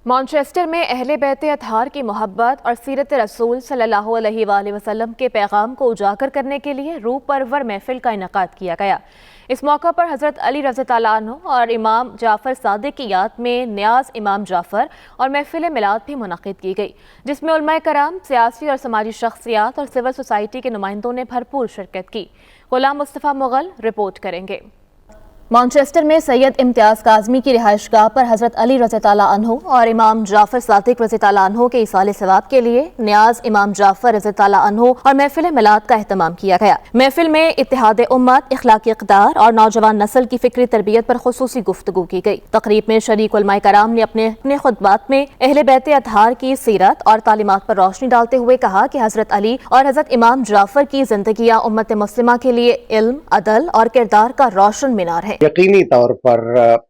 Manchester میں اہل بیت اطہار کی محبت اور سیرت رسول صلی اللہ علیہ وآلہ وسلم کے پیغام کو اجاگر کرنے کے لیے روح پرور محفل کا انعقاد کیا گیا۔ اس موقع پر حضرت علی رضی اللہ عنہ اور امام جعفر صادق کی یاد میں نیاز امام جعفر اور محفل میلاد بھی منعقد کی گئی، جس میں علماء کرام، سیاسی اور سماجی شخصیات اور سول سوسائٹی کے نمائندوں نے بھرپور شرکت کی۔ غلام مصطفیٰ مغل رپورٹ کریں گے۔ مانچسٹر میں سید امتیاز کاظمی کی رہائش گاہ پر حضرت علی رضی اللہ عنہ اور امام جعفر صادق رضی اللہ عنہ کے ایصال ثواب کے لیے نیاز امام جعفر رضی اللہ عنہ اور محفل میلاد کا اہتمام کیا گیا۔ محفل میں اتحاد امت، اخلاقی اقدار اور نوجوان نسل کی فکری تربیت پر خصوصی گفتگو کی گئی۔ تقریب میں شریک علماء کرام نے اپنے خطبات میں اہل بیت اطہار کی سیرت اور تعلیمات پر روشنی ڈالتے ہوئے کہا کہ حضرت علی اور حضرت امام جعفر کی زندگیاں امت مسلمہ کے لیے علم، عدل اور کردار کا روشن مینار ہے۔ یقینی طور پر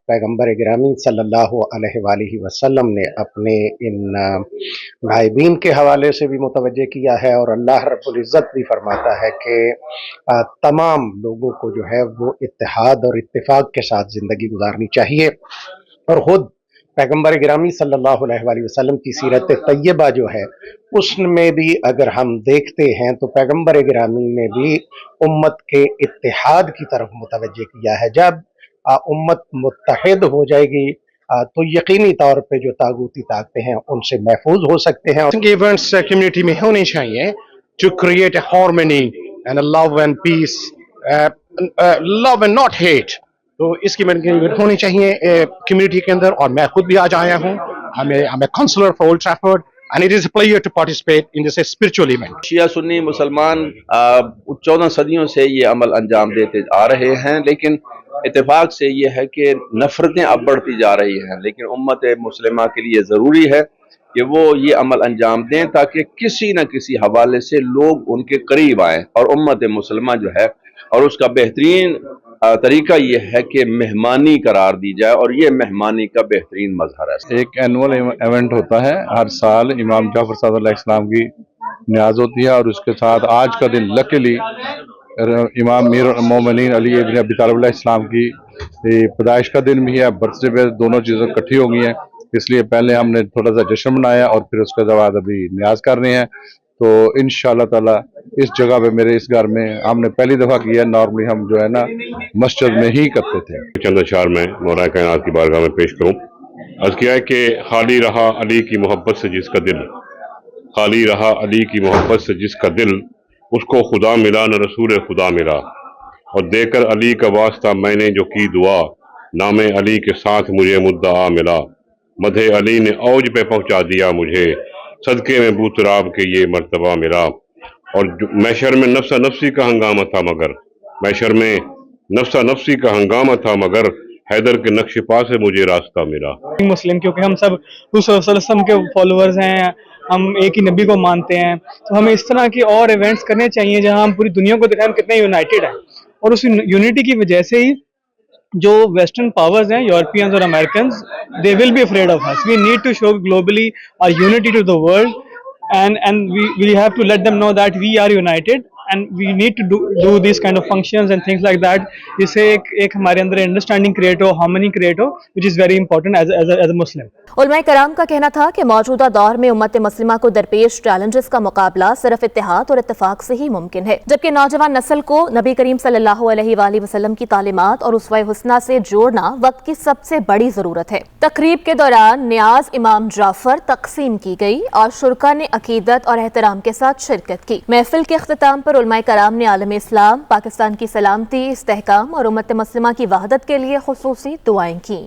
پیغمبر گرامی صلی اللہ علیہ وآلہ وسلم نے اپنے ان غائبین کے حوالے سے بھی متوجہ کیا ہے، اور اللہ رب العزت بھی فرماتا ہے کہ تمام لوگوں کو جو ہے وہ اتحاد اور اتفاق کے ساتھ زندگی گزارنی چاہیے، اور خود پیغمبر گرامی صلی اللہ علیہ وآلہ وسلم کی سیرت طیبہ جو ہے اس میں بھی اگر ہم دیکھتے ہیں تو پیغمبر گرامی نے بھی امت کے اتحاد کی طرف متوجہ کیا ہے۔ جب امت متحد ہو جائے گی تو یقینی طور پہ جو طاغوتی طاقتیں ہیں ان سے محفوظ ہو سکتے ہیں۔ ایونٹس کمیونٹی میں ہونے چاہیے to create a harmony and love and peace, love and not hate, تو اس کی ایونٹ ہونی چاہیے کمیونٹی کے اندر، اور میں خود بھی آج آیا ہوں۔ I'm a counselor for Old Trafford and it is a pleasure to participate in this spiritual event۔ شیعہ سنی مسلمان 14 صدیوں سے یہ عمل انجام دیتے آ رہے ہیں، لیکن اتفاق سے یہ ہے کہ نفرتیں اب بڑھتی جا رہی ہیں، لیکن امت مسلمہ کے لیے ضروری ہے کہ وہ یہ عمل انجام دیں تاکہ کسی نہ کسی حوالے سے لوگ ان کے قریب آئیں، اور امت مسلمہ جو ہے، اور اس کا بہترین طریقہ یہ ہے کہ مہمانی قرار دی جائے، اور یہ مہمانی کا بہترین مظہر ہے۔ ایک اینول ایونٹ ہوتا ہے ہر سال، امام جعفر صادق علیہ السلام کی نیاز ہوتی ہے، اور اس کے ساتھ آج کا دن لکیلی امام امیر المومنین علی ابن ابی طالب علیہ السلام کی پیدائش کا دن بھی ہے، برتھ ڈے پہ دونوں چیزیں اکٹھی ہو گئی ہیں، اس لیے پہلے ہم نے تھوڑا سا جشن منایا اور پھر اس کے بعد ابھی نیاز کر رہے ہیں۔ تو انشاءاللہ تعالی اس جگہ پہ میرے اس گھر میں ہم نے پہلی دفعہ کیا، نارملی ہم جو ہے نا مسجد میں ہی کرتے تھے۔ چند اشعار میں مولا کائنات کی بارگاہ میں پیش کروں۔ عرض کیا ہے کہ خالی رہا علی کی محبت سے جس کا دل، خالی رہا علی کی محبت سے جس کا دل، اس کو خدا ملا نہ رسول خدا ملا، اور دے کر علی کا واسطہ میں نے جو کی دعا، نام علی کے ساتھ مجھے مدعا ملا، مدح علی نے اوج پہ پہنچا دیا مجھے، صدقے میں بوتراب کے یہ مرتبہ ملا، اور محشر میں نفسا نفسی کا ہنگامہ تھا مگر، محشر میں نفسا نفسی کا ہنگامہ تھا مگر، حیدر کے نقش پا سے مجھے راستہ ملا۔ مسلم کیونکہ ہم سب حضور صلی اللہ علیہ وسلم کے فالوورز ہیں، ہم ایک ہی نبی کو مانتے ہیں، تو ہمیں اس طرح کی اور ایونٹس کرنے چاہیے جہاں ہم پوری دنیا کو دکھائیں ہم کتنے یونائٹڈ ہیں، اور اس یونٹی کی وجہ سے ہی جو ویسٹرن پاورز ہیں، یورپینز اور Americans, they will be afraid of us. We need to show globally our unity to the world, and we have to let them know that we are united and we need to do these kind of functions and things like that، جس سے ایک ہمارے اندر understanding create ہو، harmony create ہو، which is very important as a Muslim۔ علماء کرام کا کہنا تھا کہ موجودہ دور میں امت مسلمہ کو درپیش چیلنجز کا مقابلہ صرف اتحاد اور اتفاق سے ہی ممکن ہے، جبکہ نوجوان نسل کو نبی کریم صلی اللہ علیہ وآلہ وسلم کی تعلیمات اور اسوہ حسنہ سے جوڑنا وقت کی سب سے بڑی ضرورت ہے۔ تقریب کے دوران نیاز امام جعفر تقسیم کی گئی اور شرکا نے عقیدت اور احترام کے ساتھ شرکت کی۔ محفل کے اختتام پر علماء کرام نے عالم اسلام، پاکستان کی سلامتی، استحکام اور امت مسلمہ کی وحدت کے لیے خصوصی دعائیں کیں۔